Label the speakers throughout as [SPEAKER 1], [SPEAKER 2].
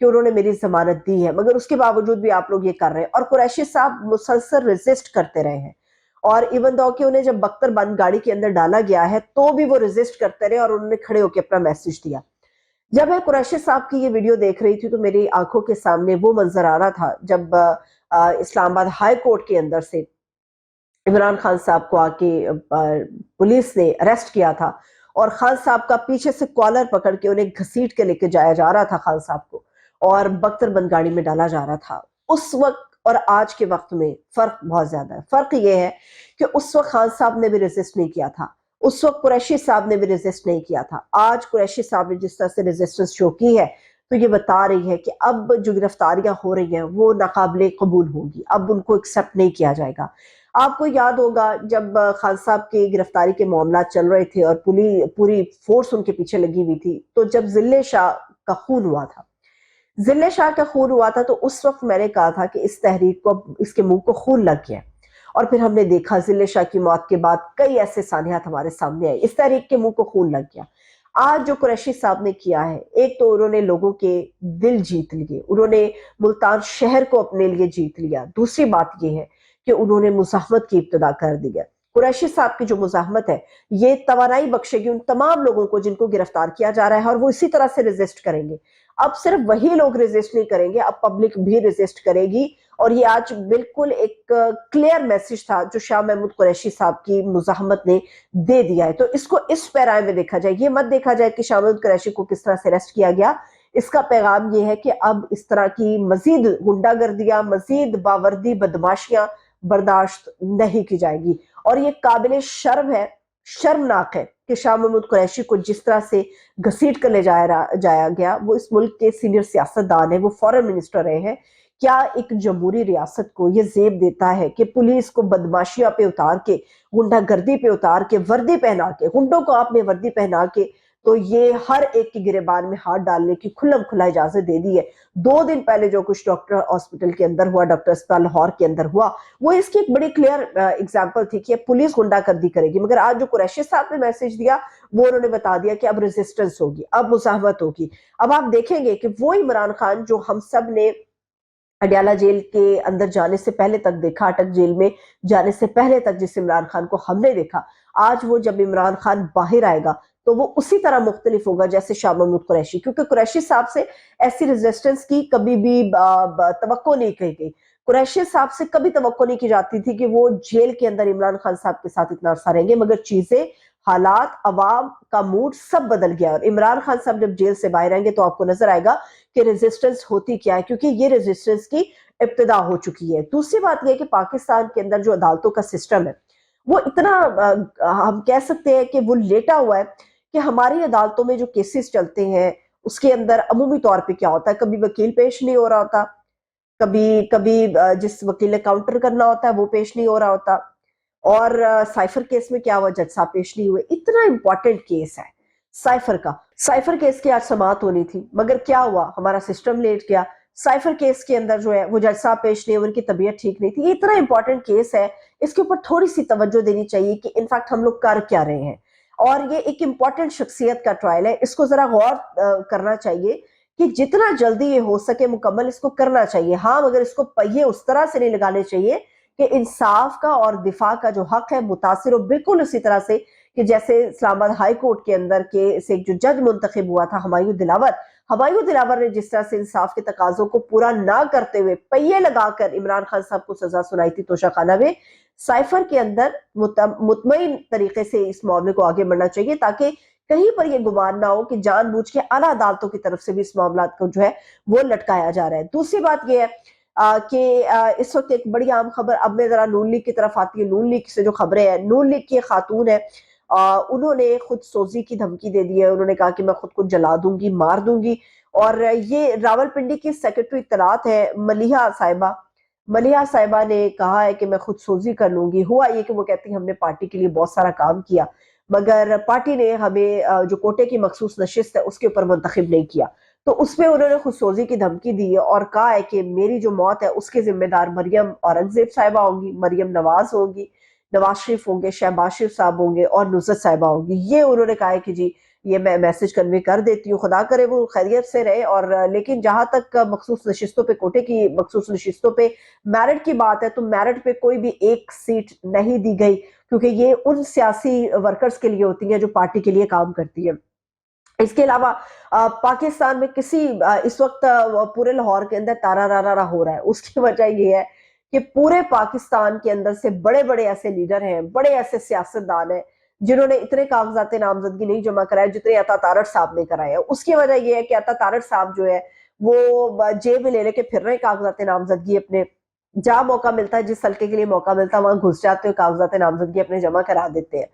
[SPEAKER 1] کہ انہوں نے میری ضمانت دی ہے، مگر اس کے باوجود بھی آپ لوگ یہ کر رہے ہیں۔ اور قریشی صاحب مسلسل ریزسٹ کرتے رہے ہیں، اور ایون دو کہ انہیں جب بختر بند گاڑی کے اندر ڈالا گیا ہے تو بھی وہ ریزسٹ کرتے رہے، اور انہوں نے کھڑے ہو کے اپنا میسج دیا۔ جب میں قریشی صاحب کی یہ ویڈیو دیکھ رہی تھی تو میری آنکھوں کے سامنے وہ منظر آ رہا تھا جب اسلام آباد ہائی کورٹ کے اندر سے عمران خان صاحب کو آ کے پولیس نے اریسٹ کیا تھا، اور خان صاحب کا پیچھے سے کالر پکڑ کے انہیں گھسیٹ کے لے کے جایا جا رہا تھا خان صاحب کو، اور بختر بند گاڑی میں ڈالا جا رہا تھا۔ اس وقت اور آج کے وقت میں فرق بہت زیادہ ہے۔ فرق یہ ہے کہ اس وقت خان صاحب نے بھی ریزسٹ نہیں کیا تھا، اس وقت قریشی صاحب نے بھی ریزسٹ نہیں کیا تھا۔ آج قریشی صاحب نے جس طرح سے ریزسٹنس شو کی ہے تو یہ بتا رہی ہے کہ اب جو گرفتاریاں ہو رہی ہیں وہ ناقابل قبول ہوگی، اب ان کو ایکسیپٹ نہیں کیا جائے گا۔ آپ کو یاد ہوگا جب خان صاحب کی گرفتاری کے معاملات چل رہے تھے اور پوری فورس ان کے پیچھے لگی ہوئی تھی، تو جب ذلِ شاہ کا خون ہوا تھا، ذلِ شاہ کا خون ہوا تھا تو اس وقت میں نے کہا تھا کہ اس تحریک کو، اس کے منہ کو خون لگ گیا، اور پھر ہم نے دیکھا ذلِ شاہ کی موت کے بعد کئی ایسے سانحات ہمارے سامنے آئے، اس تحریک کے منہ کو خون لگ گیا۔ آج جو قریشی صاحب نے کیا ہے، ایک تو انہوں نے لوگوں کے دل جیت لیے، انہوں نے ملتان شہر کو اپنے لیے جیت لیا۔ دوسری بات یہ ہے کہ انہوں نے مزاحمت کی ابتدا کر دی ہے۔ قریشی صاحب کی جو مزاحمت ہے یہ توانائی بخشے گی ان تمام لوگوں کو جن کو گرفتار کیا جا رہا ہے، اور وہ اسی طرح سے ریزسٹ کریں گے۔ اب صرف وہی لوگ ریزسٹ نہیں کریں گے، اب پبلک بھی ریزسٹ کرے گی، اور یہ آج بالکل ایک کلیئر میسج تھا جو شاہ محمود قریشی صاحب کی مزاحمت نے دے دیا ہے۔ تو اس کو اس پیرائے میں دیکھا جائے، یہ مت دیکھا جائے کہ شاہ محمود قریشی کو کس طرح سے اریسٹ کیا گیا۔ اس کا پیغام یہ ہے کہ اب اس طرح کی مزید غنڈہ گردیاں، مزید باوردی بدماشیاں برداشت نہیں کی جائے گی، اور یہ قابل شرم ہے، شرمناک ہے کہ شاہ محمود قریشی کو جس طرح سے گھسیٹ کر لے جایا گیا۔ وہ اس ملک کے سینئر سیاستدان ہیں، وہ فورن منسٹر رہے ہیں۔ کیا ایک جمہوری ریاست کو یہ زیب دیتا ہے کہ پولیس کو بدماشیاں پہ اتار کے، غنڈہ گردی پہ اتار کے، وردی پہنا کے، غنڈوں کو آپ نے وردی پہنا کے تو یہ ہر ایک کی گریبان میں ہاتھ ڈالنے کی کھلم کھلا اجازت دے دی ہے؟ 2 دن پہلے جو کچھ ڈاکٹر ہاسپٹل کے اندر ہوا، ڈاکٹر اسپتال لاہور کے اندر ہوا، وہ اس کی ایک بڑی کلیئر اگزامپل تھی کہ پولیس غنڈہ گردی کرے گی۔ مگر آج جو قریشی صاحب نے میسج دیا وہ انہوں نے بتا دیا کہ اب ریزسٹنس ہوگی، اب مزاحمت ہوگی۔ اب آپ دیکھیں گے کہ وہ عمران خان جو ہم سب نے اڈیالہ جیل کے اندر جانے سے پہلے تک دیکھا، اٹک جیل میں جانے سے پہلے تک جس عمران خان کو ہم نے دیکھا، آج وہ جب عمران خان باہر آئے گا تو وہ اسی طرح مختلف ہوگا جیسے شاہ محمود قریشی، کیونکہ قریشی صاحب سے ایسی ریزسٹنس کی کبھی بھی توقع نہیں کی گئی۔ قریشی صاحب سے کبھی توقع نہیں کی جاتی تھی کہ وہ جیل کے اندر عمران خان صاحب کے ساتھ اتنا عرصہ رہیں گے، مگر چیزیں، حالات، عوام کا موڈ سب بدل گیا، اور عمران خان صاحب جب جیل سے باہر آئیں گے تو آپ کو نظر آئے گا کہ ریزسٹنس ہوتی کیا ہے، کیونکہ یہ ریزسٹنس کی ابتدا ہو چکی ہے۔ دوسری بات یہ ہے کہ پاکستان کے اندر جو عدالتوں کا سسٹم ہے وہ اتنا ہم کہہ سکتے ہیں کہ وہ لیٹا ہوا ہے کہ ہماری عدالتوں میں جو کیسز چلتے ہیں اس کے اندر عمومی طور پہ کیا ہوتا ہے، کبھی وکیل پیش نہیں ہو رہا ہوتا، کبھی جس وکیل نے کاؤنٹر کرنا ہوتا ہے وہ پیش نہیں ہو رہا ہوتا، اور سائفر کیس میں کیا ہوا، جج صاحب پیش نہیں ہوئے۔ اتنا امپورٹنٹ کیس ہے سائفر کیس کی آج سماعت ہونی تھی، مگر کیا ہوا، ہمارا سسٹم لیٹ گیا۔ سائفر کیس کے اندر جو ہے وہ جج صاحب پیش نہیں ہوئے، ان کی طبیعت ٹھیک نہیں تھی۔ یہ اتنا امپورٹنٹ کیس ہے، اس کے اوپر تھوڑی سی توجہ دینی چاہیے کہ انفیکٹ ہم لوگ کر کیا رہے ہیں، اور یہ ایک امپورٹنٹ شخصیت کا ٹرائل ہے، اس کو ذرا غور کرنا چاہیے کہ جتنا جلدی یہ ہو سکے مکمل اس کو کرنا چاہیے۔ ہاں، مگر اس کو پہیے اس طرح سے نہیں لگانے چاہیے کہ انصاف کا اور دفاع کا جو حق ہے متاثر ہو، بالکل اسی طرح سے کہ جیسے اسلام آباد ہائی کورٹ کے اندر کے سے جو جج منتخب ہوا تھا ہمایوں دلاور نے جس طرح سے انصاف کے تقاضوں کو پورا نہ کرتے ہوئے پہیے لگا کر عمران خان صاحب کو سزا سنائی تھی توشہ خانہ میں، سائفر کے اندر مطمئن طریقے سے اس معاملے کو آگے بڑھنا چاہیے تاکہ کہیں پر یہ گمان نہ ہو کہ جان بوجھ کے اعلیٰ عدالتوں کی طرف سے بھی اس معاملات کو جو ہے وہ لٹکایا جا رہا ہے۔ دوسری بات یہ ہے کہ اس وقت ایک بڑی عام خبر، اب میں ذرا نون لیگ کی طرف آتی ہے، نون لیگ سے جو خبریں ہیں، نون لیگ کی خاتون ہے، انہوں نے خود سوزی کی دھمکی دے دی ہے، انہوں نے کہا کہ میں خود کو جلا دوں گی، مار دوں گی، اور یہ راول پنڈی کی سیکرٹری اطلاعات ہے ملیحہ صاحبہ نے کہا ہے کہ میں خود سوزی کر لوں گی۔ ہوا یہ کہ وہ کہتی ہیں ہم نے پارٹی کے لیے بہت سارا کام کیا، مگر پارٹی نے ہمیں جو کوٹے کی مخصوص نشست ہے اس کے اوپر منتخب نہیں کیا، تو اس پہ انہوں نے خود سوزی کی دھمکی دی ہے اور کہا ہے کہ میری جو موت ہے اس کے ذمہ دار مریم اورنگزیب صاحبہ ہوں گی، مریم نواز ہوں گی، نواز شریف ہوں گے، شہباز شریف صاحب ہوں گے، اور نصرت صاحبہ ہوں گی۔ یہ انہوں نے کہا ہے کہ جی یہ میں میسج کنوے کر دیتی ہوں. خدا کرے وہ خیریت سے رہے. اور لیکن جہاں تک مخصوص نشستوں پہ کوٹے کی مخصوص نشستوں پہ میرٹ کی بات ہے تو میرٹ پہ کوئی بھی ایک سیٹ نہیں دی گئی کیونکہ یہ ان سیاسی ورکرز کے لیے ہوتی ہیں جو پارٹی کے لیے کام کرتی ہیں. اس کے علاوہ پاکستان میں اس وقت پورے لاہور کے اندر تارا را را ہو رہا ہے. اس کی وجہ یہ ہے کہ پورے پاکستان کے اندر سے بڑے بڑے ایسے لیڈر ہیں, بڑے ایسے سیاستدان ہیں جنہوں نے اتنے کاغذات نامزدگی نہیں جمع کرائے جتنے عطا تارڑ صاحب نے کرائے. اس کی وجہ یہ ہے کہ عطا تارڑ صاحب جو ہے وہ جیب میں لے کے پھر رہے کاغذات نامزدگی اپنے. جہاں موقع ملتا ہے, جس حلقے کے لیے موقع ملتا ہے وہاں گھس جاتے ہیں, کاغذات نامزدگی اپنے جمع کرا دیتے ہیں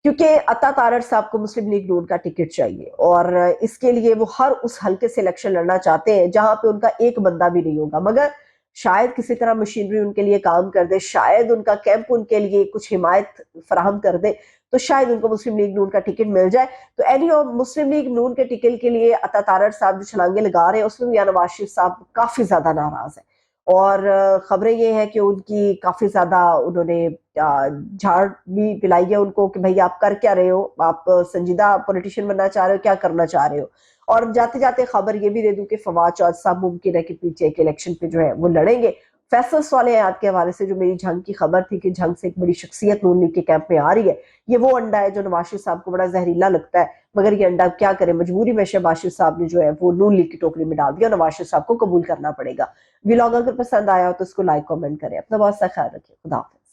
[SPEAKER 1] کیونکہ عطا تارڑ صاحب کو مسلم لیگ نون کا ٹکٹ چاہیے اور اس کے لیے وہ ہر اس حلقے سے الیکشن لڑنا چاہتے ہیں جہاں پہ ان کا ایک بندہ بھی نہیں ہوگا. مگر شاید کسی طرح مشینری ان کے لیے کام کر دے, شاید ان کا کیمپ ان کے لیے کچھ حمایت فراہم کر دے تو شاید ان کو مسلم لیگ نون کا ٹکٹ مل جائے. تو مسلم لیگ نون کے ٹکٹ کے لیے عطا تارڑ صاحب جو چھلانگے لگا رہے ہیں اس میں بھی نواز شریف صاحب کافی زیادہ ناراض ہیں اور خبریں یہ ہیں کہ ان کی کافی زیادہ انہوں نے جھاڑ بھی پلائی ہے ان کو کہ بھئی آپ کر کیا رہے ہو, آپ سنجیدہ پولیٹیشین بننا چاہ رہے ہو, کیا کرنا چاہ رہے ہو. اور جاتے جاتے خبر یہ بھی دے دوں کہ فواد چودھ صاحب ممکن ہے کہ پی ٹی آئی کے الیکشن پہ جو ہے وہ لڑیں گے. فیصل صالح حیات کے حوالے سے جو میری جھنگ کی خبر تھی کہ جھنگ سے ایک بڑی شخصیت نون لیگ کے کیمپ میں آ رہی ہے, یہ وہ انڈا ہے جو نواز شریف صاحب کو بڑا زہریلا لگتا ہے. مگر یہ انڈا کیا کرے, مجبوری میں شہباز شریف صاحب نے جو ہے وہ نون لیگ کی ٹوکری میں ڈال دیا, نواز شریف صاحب کو قبول کرنا پڑے گا. ولاگ اگر پسند آیا ہو تو اس کو لائک کامنٹ کریں. اپنا بہت سا خیال رکھیں. خدا حافظ.